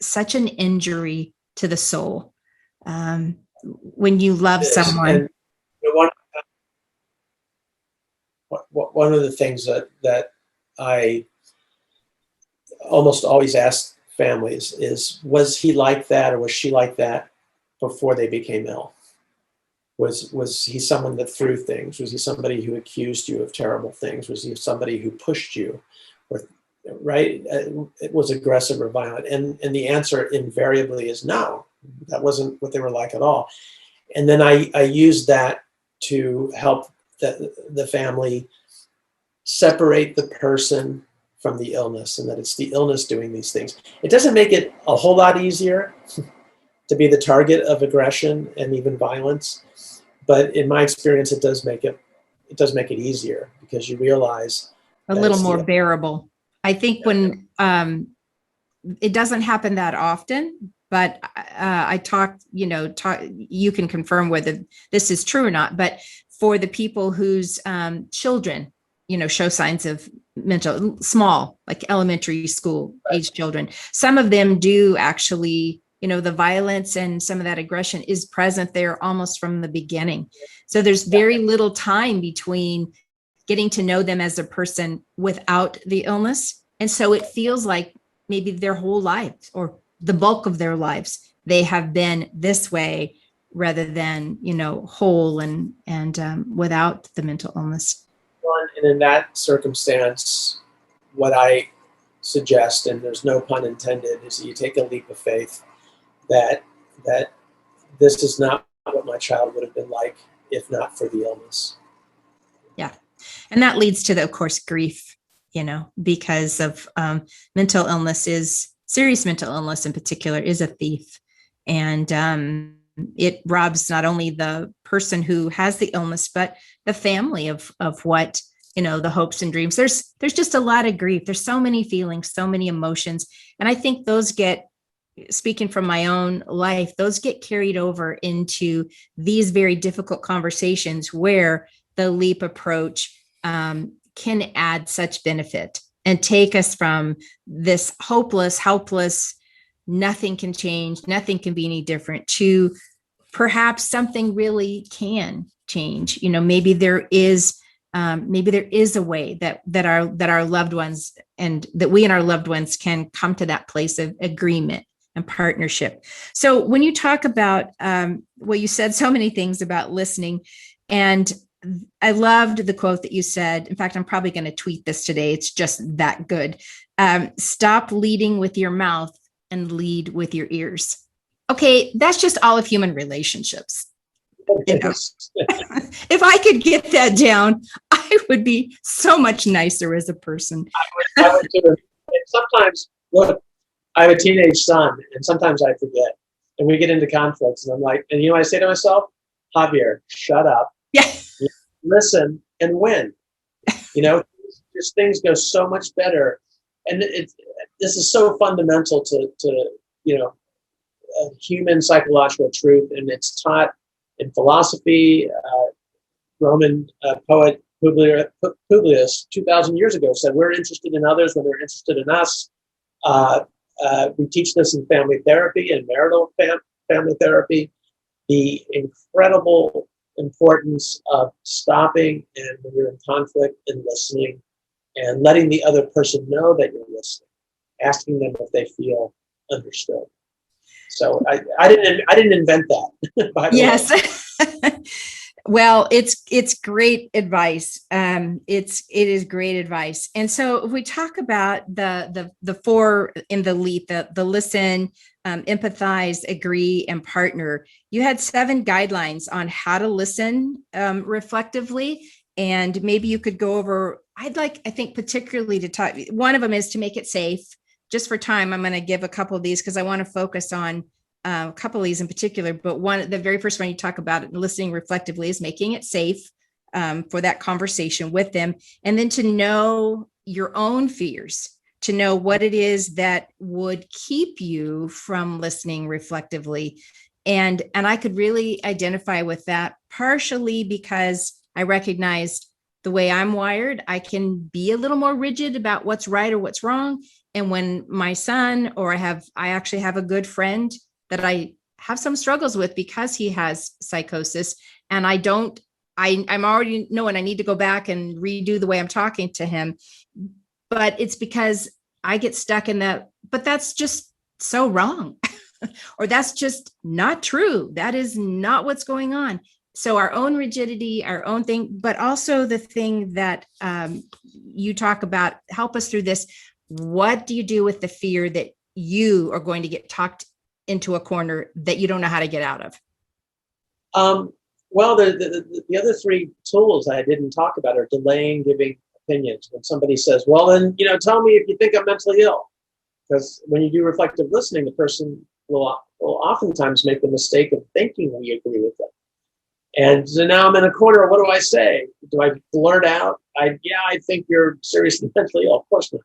such an injury to the soul when you love someone. And one of the things that I almost always ask families is, was he like that or was she like that before they became ill? Was he someone that threw things? Was he somebody who accused you of terrible things? Was he somebody who pushed you? It was aggressive or violent? And the answer invariably is no. That wasn't what they were like at all. And then I use that to help the family separate the person from the illness, and that it's the illness doing these things. It doesn't make it a whole lot easier to be the target of aggression and even violence, but in my experience, it does make it easier, because you realize a little more bearable. I think when it doesn't happen that often, but I talked, you can confirm whether this is true or not, but for the people whose children, show signs of mental, small, like elementary school age children, some of them do actually, the violence and some of that aggression is present there almost from the beginning. So there's very little time between getting to know them as a person without the illness. And so it feels like maybe their whole lives, or the bulk of their lives, they have been this way rather than, whole and without the mental illness. And in that circumstance, what I suggest, and there's no pun intended, is that you take a leap of faith that this is not what my child would have been like if not for the illness. Yeah. And that leads to, of course, grief, because of mental illness serious mental illness in particular is a thief. And it robs not only the person who has the illness, but the family of what, the hopes and dreams. There's just a lot of grief. There's so many feelings, so many emotions. And I think those speaking from my own life, those get carried over into these very difficult conversations where the LEAP approach can add such benefit and take us from this hopeless, helpless, nothing can change, nothing can be any different, to perhaps something really can change. Maybe there is a way that our loved ones, and that we and our loved ones can come to that place of agreement and partnership. So when you talk about, well, you said so many things about listening, and I loved the quote that you said. In fact, I'm probably going to tweet this today. It's just that good. Stop leading with your mouth and lead with your ears. Okay, that's just all of human relationships. You know, if I could get that down, I would be so much nicer as a person. I would too. And sometimes, look, I have a teenage son, and sometimes I forget. And we get into conflicts, and I'm like, and you know what I say to myself? Javier, shut up. Yeah. Listen and win. You know, just things go so much better. And this is so fundamental to you know, human psychological truth, and it's taught in philosophy. Roman poet Publius 2,000 years ago said, we're interested in others when they're interested in us. We teach this in family therapy and marital family therapy. The incredible importance of stopping and when you're in conflict and listening and letting the other person know that you're listening, asking them if they feel understood. So I didn't invent that, by the way. Yes. Well, it's great advice. It is great advice. And so if we talk about the four in the LEAP, the listen, empathize, agree, and partner, you had 7 guidelines on how to listen reflectively. And maybe you could go over, I think particularly to talk, one of them is to make it safe. Just for time, I'm going to give a couple of these because I want to focus on a couple of these in particular, but the very first one you talk about listening reflectively is making it safe for that conversation with them. And then to know your own fears, to know what it is that would keep you from listening reflectively. And I could really identify with that partially because I recognized the way I'm wired, I can be a little more rigid about what's right or what's wrong. And when my son, or I actually have a good friend that I have some struggles with because he has psychosis, and I'm already knowing I need to go back and redo the way I'm talking to him. But it's because I get stuck in that, but that's just so wrong. Or that's just not true. That is not what's going on. So our own rigidity, our own thing, but also the thing that you talk about, help us through this. What do you do with the fear that you are going to get talked into a corner that you don't know how to get out of? Well, the other 3 tools I didn't talk about are delaying giving opinions. When somebody says, well, then, tell me if you think I'm mentally ill. Because when you do reflective listening, the person will oftentimes make the mistake of thinking we agree with them. And so now I'm in a corner. What do I say? Do I blurt out? I think you're seriously mentally ill. Of course not.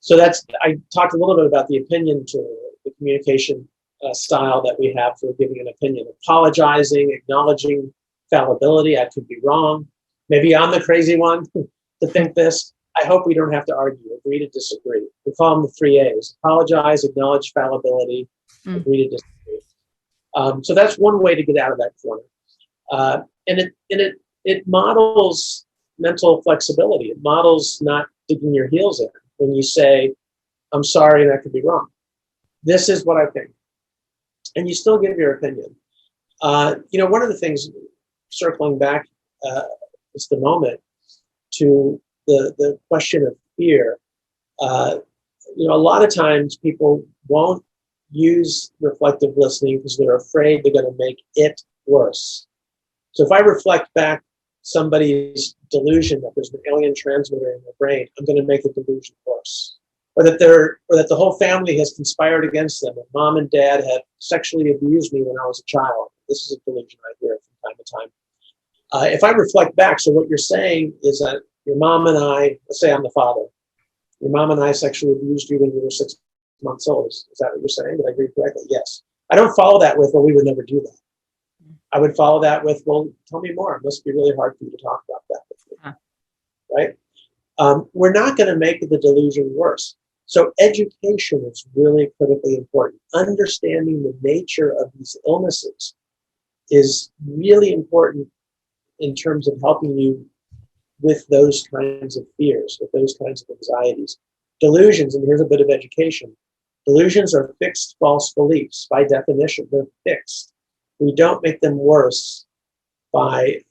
So I talked a little bit about the opinion tool, the communication style that we have for giving an opinion. Apologizing, acknowledging fallibility. I could be wrong. Maybe I'm the crazy one to think this. I hope we don't have to argue, agree to disagree. We call them the 3 A's: apologize, acknowledge fallibility, agree to disagree. So that's one way to get out of that corner. And it models mental flexibility. It models not digging your heels in when you say, I'm sorry, and I could be wrong. This is what I think. And you still give your opinion. One of the things, circling back just a moment to the question of fear, a lot of times people won't use reflective listening because they're afraid they're going to make it worse. So if I reflect back somebody's delusion that there's an alien transmitter in their brain, I'm going to make the delusion worse. Or that the whole family has conspired against them, and mom and dad have sexually abused me when I was a child. This is a delusion I hear from time to time. If I reflect back, so what you're saying is that your mom and I, let's say I'm the father, your mom and I sexually abused you when you were 6 months old. Is that what you're saying? Did I agree correctly? Yes. I don't follow that with, well, we would never do that. I would follow that with, well, tell me more. It must be really hard for you to talk about that with me. Right? We're not going to make the delusion worse. So education is really critically important. Understanding the nature of these illnesses is really important in terms of helping you with those kinds of fears, with those kinds of anxieties. Delusions, and here's a bit of education. Delusions are fixed false beliefs by definition. They're fixed. We don't make them worse by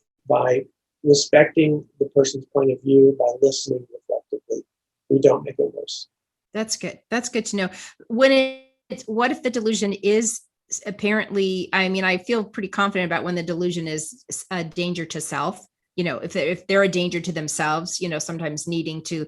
respecting the person's point of view, by listening reflectively. We don't make it worse. That's good. That's good to know. What if the delusion is apparently, I mean, I feel pretty confident about when the delusion is a danger to self, if they're a danger to themselves, sometimes needing to,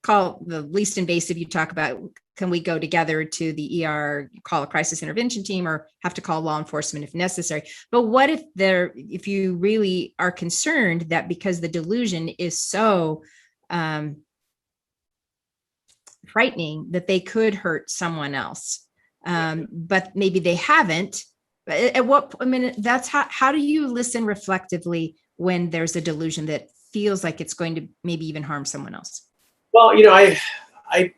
call the least invasive. You talk about, can we go together to the ER, call a crisis intervention team, or have to call law enforcement if necessary? But what if you really are concerned that because the delusion is so frightening that they could hurt someone else, but maybe they haven't? That's how do you listen reflectively when there's a delusion that feels like it's going to maybe even harm someone else? Well, I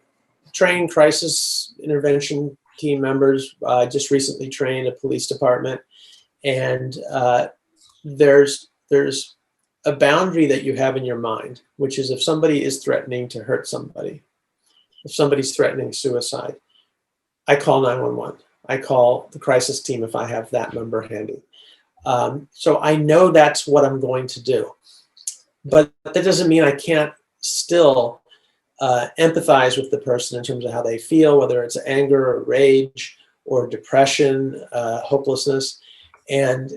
train crisis intervention team members. Just recently trained a police department, and there's a boundary that you have in your mind, which is if somebody is threatening to hurt somebody, if somebody's threatening suicide, I call 911. I call the crisis team if I have that number handy. So I know that's what I'm going to do, but that doesn't mean I can't still empathize with the person in terms of how they feel, whether it's anger or rage or depression, hopelessness, and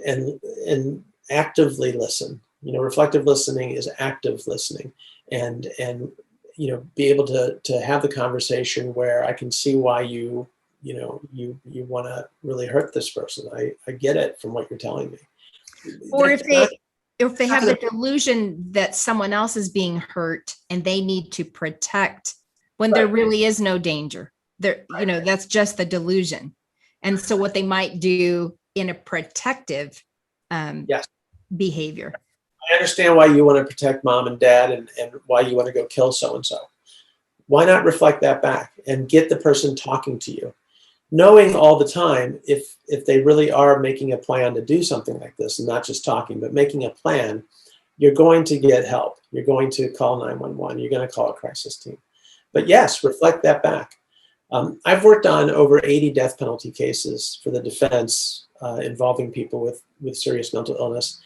actively listen. Reflective listening is active listening, and be able to have the conversation where I can see why you want to really hurt this person. I get it from what you're telling me. Or if they have the delusion that someone else is being hurt and they need to protect when there really is no danger. That's just the delusion. And so what they might do in a protective behavior. I understand why you want to protect mom and dad and why you want to go kill so-and-so. Why not reflect that back and get the person talking to you? Knowing all the time if they really are making a plan to do something like this, and not just talking, but making a plan, you're going to get help. You're going to call 911. You're going to call a crisis team. But yes, reflect that back. I've worked on over 80 death penalty cases for the defense involving people with serious mental illness.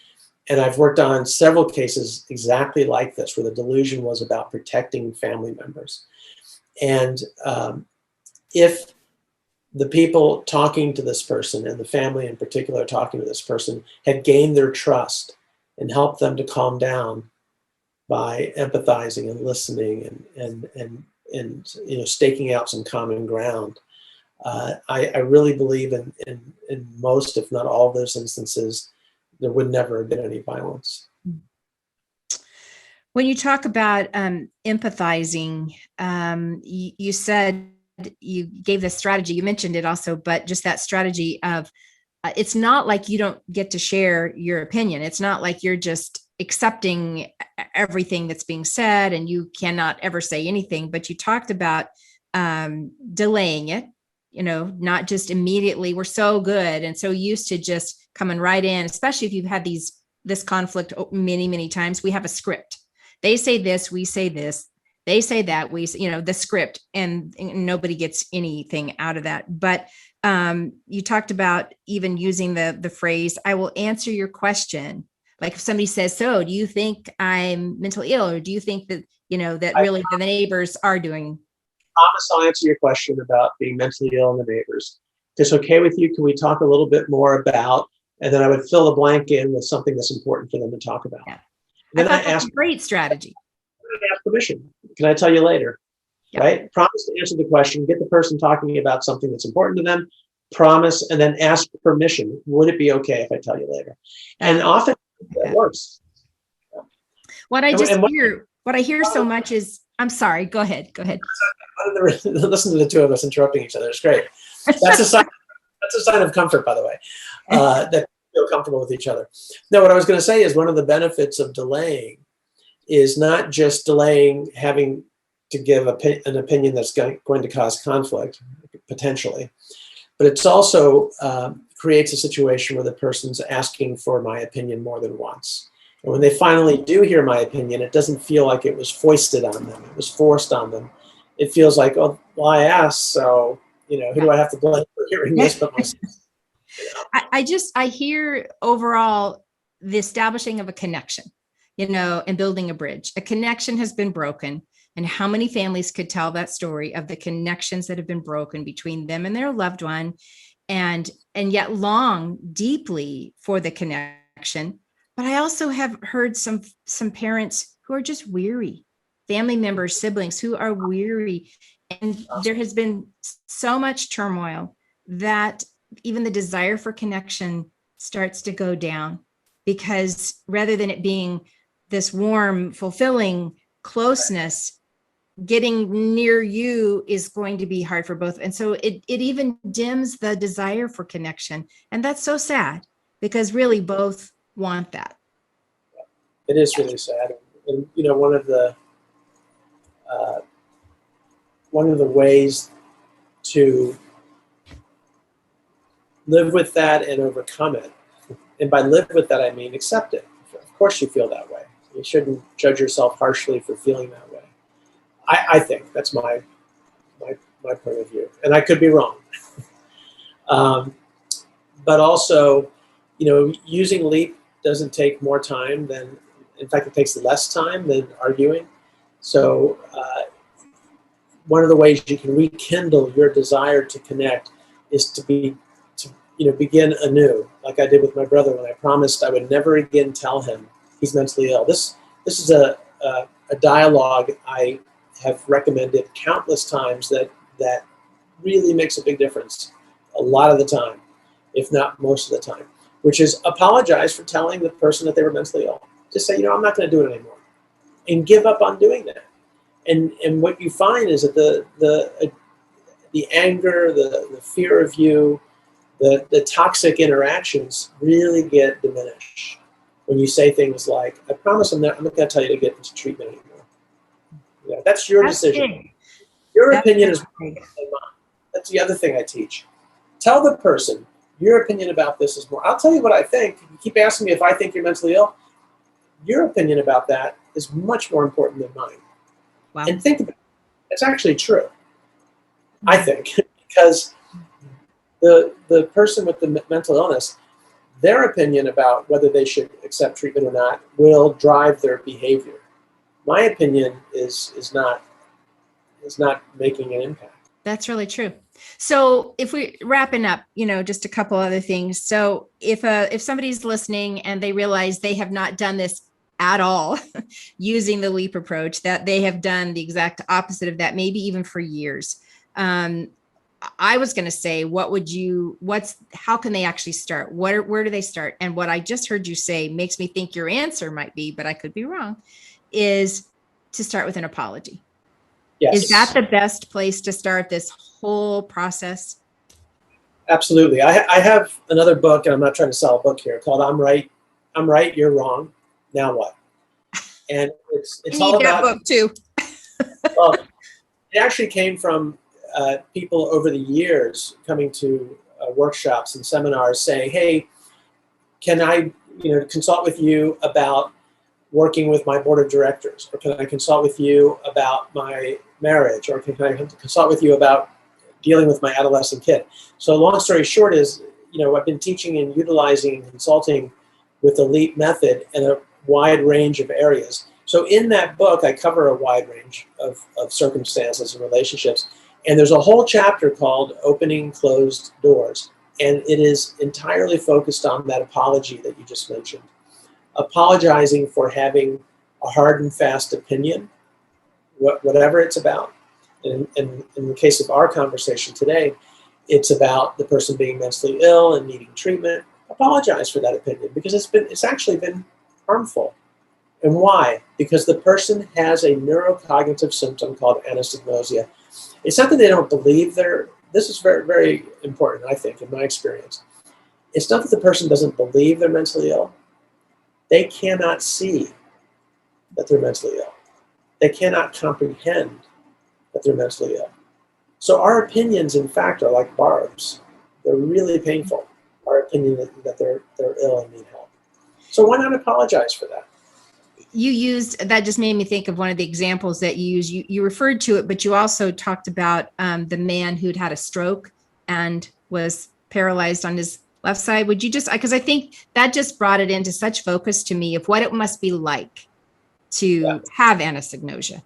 And I've worked on several cases exactly like this, where the delusion was about protecting family members. And if the people talking to this person, and the family in particular talking to this person, had gained their trust and helped them to calm down by empathizing and listening and staking out some common ground, I really believe in most, if not all of those instances, there would never have been any violence. When you talk about empathizing, you said, you gave the strategy, you mentioned it also, but just that strategy of, it's not like you don't get to share your opinion. It's not like you're just accepting everything that's being said and you cannot ever say anything, but you talked about delaying it, not just immediately. We're so good and so used to just coming right in, especially if you've had this conflict many, many times. We have a script. They say this, we say this. They say that, the script, and nobody gets anything out of that. But you talked about even using the phrase, I will answer your question. Like if somebody says, so do you think I'm mentally ill? Or do you think that, that really the neighbors are doing? Promise I'll answer your question about being mentally ill and the neighbors. If it's okay with you, can we talk a little bit more about, and then I would fill the blank in with something that's important for them to talk about. Yeah. Then I thought that's a great strategy. Ask permission. Can I tell you later? Yeah. Right? Promise to answer the question, get the person talking about something that's important to them, promise, and then ask permission. Would it be okay if I tell you later? And often that works. What I hear so much is, I'm sorry, go ahead. Listen to the two of us interrupting each other. It's great. That's a sign of comfort, by the way, that we feel comfortable with each other. No, what I was going to say is one of the benefits of delaying is not just delaying having to give an opinion that's going to cause conflict, potentially, but it's also creates a situation where the person's asking for my opinion more than once. And when they finally do hear my opinion, it doesn't feel like it was foisted on them. It was forced on them. it feels like, oh, well, I asked, so, who do I have to blame for hearing this but myself? I hear overall the establishing of a connection, and building a bridge. A connection has been broken. And how many families could tell that story of the connections that have been broken between them and their loved one, and yet long deeply for the connection. But I also have heard some parents who are just weary, family members, siblings who are weary. And there has been so much turmoil that even the desire for connection starts to go down, because rather than it being this warm, fulfilling closeness, getting near you is going to be hard for both. And so it even dims the desire for connection. And that's so sad, because really both want that. It is really sad. And one of the ways to live with that and overcome it, and by live with that I mean accept it. Of course you feel that way. You shouldn't judge yourself harshly for feeling that way. I think that's my point of view, and I could be wrong. But also, using LEAP doesn't take more time than, in fact, it takes less time than arguing. So one of the ways you can rekindle your desire to connect is to begin anew, like I did with my brother when I promised I would never again tell him he's mentally ill. This is a dialogue I have recommended countless times that really makes a big difference a lot of the time, if not most of the time, which is apologize for telling the person that they were mentally ill. Just say, I'm not going to do it anymore, and give up on doing that. And what you find is that the anger, the fear of you, the toxic interactions really get diminished when you say things like, I promise I'm not going to tell you to get into treatment anymore. That's your decision. Big. Your opinion is more than mine. That's the other thing I teach. Tell the person, your opinion about this is more. I'll tell you what I think. You keep asking me if I think you're mentally ill. Your opinion about that is much more important than mine. Wow. And think about it. It's actually true, I think, because the person with the mental illness, their opinion about whether they should accept treatment or not will drive their behavior. My opinion is not making an impact. That's really true. So if we wrapping up, just a couple other things. So if somebody's listening and they realize they have not done this at all using the LEAP approach, that they have done the exact opposite of that, maybe even for years. I was going to say, how can they actually start? Where do they start? And what I just heard you say makes me think your answer might be, but I could be wrong, is to start with an apology. Yes. Is that the best place to start this whole process? Absolutely. I have another book, and I'm not trying to sell a book here, called I'm Right, You're Wrong, Now What? And it's all about that book too. Well, it actually came from people over the years coming to workshops and seminars saying, hey, can I consult with you about working with my board of directors, or can I consult with you about my marriage, or can I consult with you about dealing with my adolescent kid? So long story short is, I've been teaching and utilizing and consulting with the LEAP method in a wide range of areas. So in that book, I cover a wide range of circumstances and relationships. And there's a whole chapter called Opening Closed Doors. And it is entirely focused on that apology that you just mentioned. Apologizing for having a hard and fast opinion, whatever it's about. And in the case of our conversation today, it's about the person being mentally ill and needing treatment. Apologize for that opinion, because it's actually been harmful. And why? Because the person has a neurocognitive symptom called anosognosia. It's not that they don't believe this is very, very important, I think, in my experience. It's not that the person doesn't believe they're mentally ill. They cannot see that they're mentally ill. They cannot comprehend that they're mentally ill. So our opinions, in fact, are like barbs. They're really painful, our opinion that they're ill and need help. So why not apologize for that? you used, that just made me think of one of the examples that you used. You referred to it, but you also talked about the man who'd had a stroke and was paralyzed on his left side. Would you just, because I think that just brought it into such focus to me of what it must be like to have anosognosia.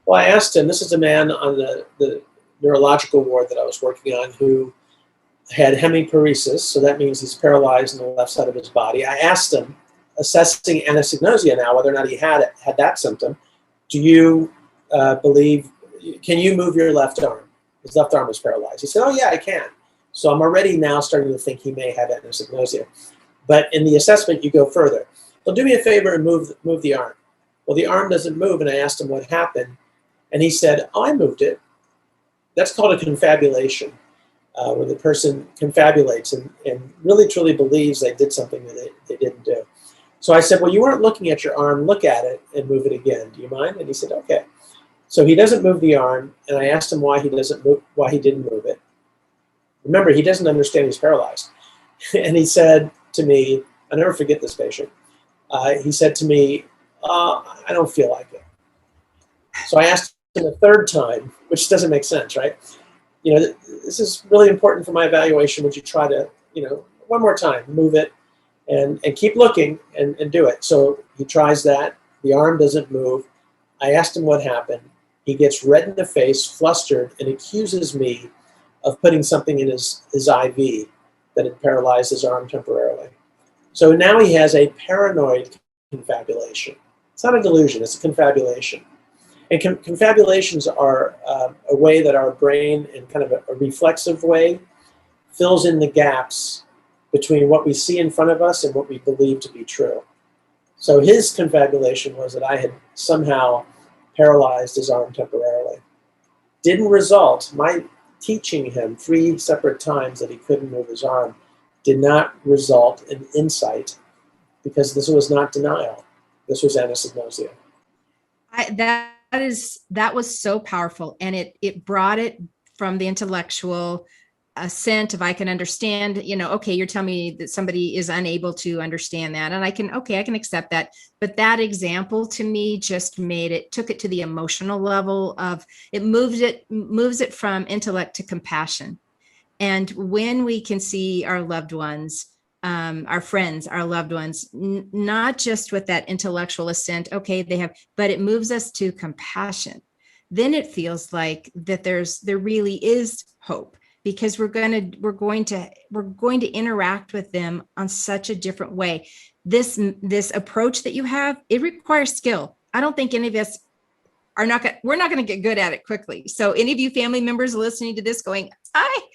Well, I asked him, this is a man on the neurological ward that I was working on who had hemiparesis, so that means he's paralyzed on the left side of his body. I asked him, assessing anosognosia now, whether or not he had that symptom, do you believe, can you move your left arm? His left arm was paralyzed. He said, oh yeah, I can. So I'm already now starting to think he may have anosognosia. But in the assessment, you go further. Well, do me a favor and move the arm. Well, the arm doesn't move, and I asked him what happened, and he said, oh, I moved it. That's called a confabulation, where the person confabulates and really truly believes they did something that they didn't do. So I said, well, you weren't looking at your arm. Look at it and move it again. Do you mind? And he said, okay. So he doesn't move the arm, and I asked him why he didn't move it. Remember, he doesn't understand he's paralyzed. And he said to me, I'll never forget this patient. He said to me, I don't feel like it. So I asked him a third time, which doesn't make sense, right? You know, this is really important for my evaluation. Would you try to, one more time, move it and keep looking and do it? So he tries that. The arm doesn't move. I asked him what happened. He gets red in the face, flustered, and accuses me of putting something in his IV that had paralyzed his arm temporarily. So now he has a paranoid confabulation. It's not a delusion, it's a confabulation. And confabulations are a way that our brain, in kind of a reflexive way, fills in the gaps between what we see in front of us and what we believe to be true. So his confabulation was that I had somehow paralyzed his arm temporarily. Didn't result, my teaching him 3 separate times that he couldn't move his arm did not result in insight, because this was not denial. This was anosognosia. That was so powerful, and it brought it from the intellectual assent of I can understand, okay, you're telling me that somebody is unable to understand that, and I can accept that. But that example to me just took it to the emotional level of it moves it from intellect to compassion. And when we can see our loved ones, our friends, our loved ones, not just with that intellectual assent, okay, but it moves us to compassion. Then it feels like that there really is hope, because we're going to interact with them on such a different way. This approach that you have, it requires skill. I don't think any of us we're not going to get good at it quickly. So any of you family members listening to this going, I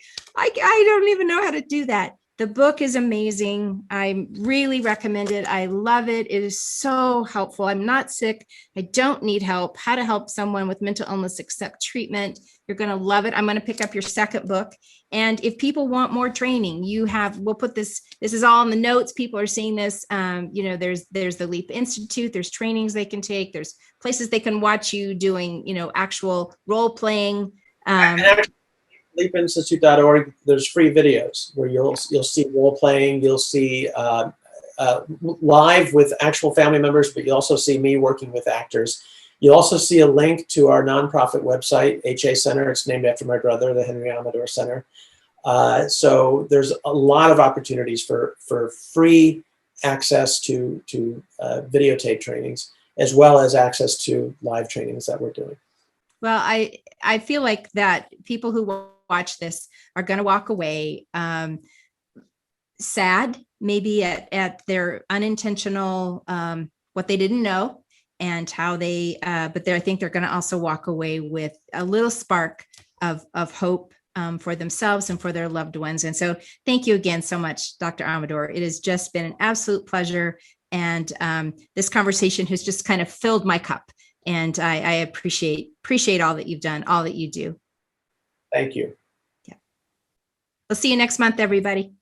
don't even know how to do that. The book is amazing. I really recommend it. I love it. It is so helpful. I'm not sick. I don't need help. How to help someone with mental illness accept treatment. You're going to love it. I'm going to pick up your second book. And if people want more training, we'll put this is all in the notes. People are seeing this. There's the LEAP Institute. There's trainings they can take. There's places they can watch you doing, actual role playing. LeapInstitute.org, there's free videos where you'll see role playing, you'll see live with actual family members, but you also see me working with actors. You'll also see a link to our nonprofit website, HA Center. It's named after my brother, the Henry Amador Center. So there's a lot of opportunities for free access to videotape trainings, as well as access to live trainings that we're doing. Well, I feel like that people who watch this are going to walk away sad, maybe at their unintentional, what they didn't know, and how but I think they're going to also walk away with a little spark of hope for themselves and for their loved ones. And so thank you again so much, Dr. Amador. It has just been an absolute pleasure. And this conversation has just kind of filled my cup. And I appreciate all that you've done, all that you do. Thank you. Yeah. We'll see you next month, everybody.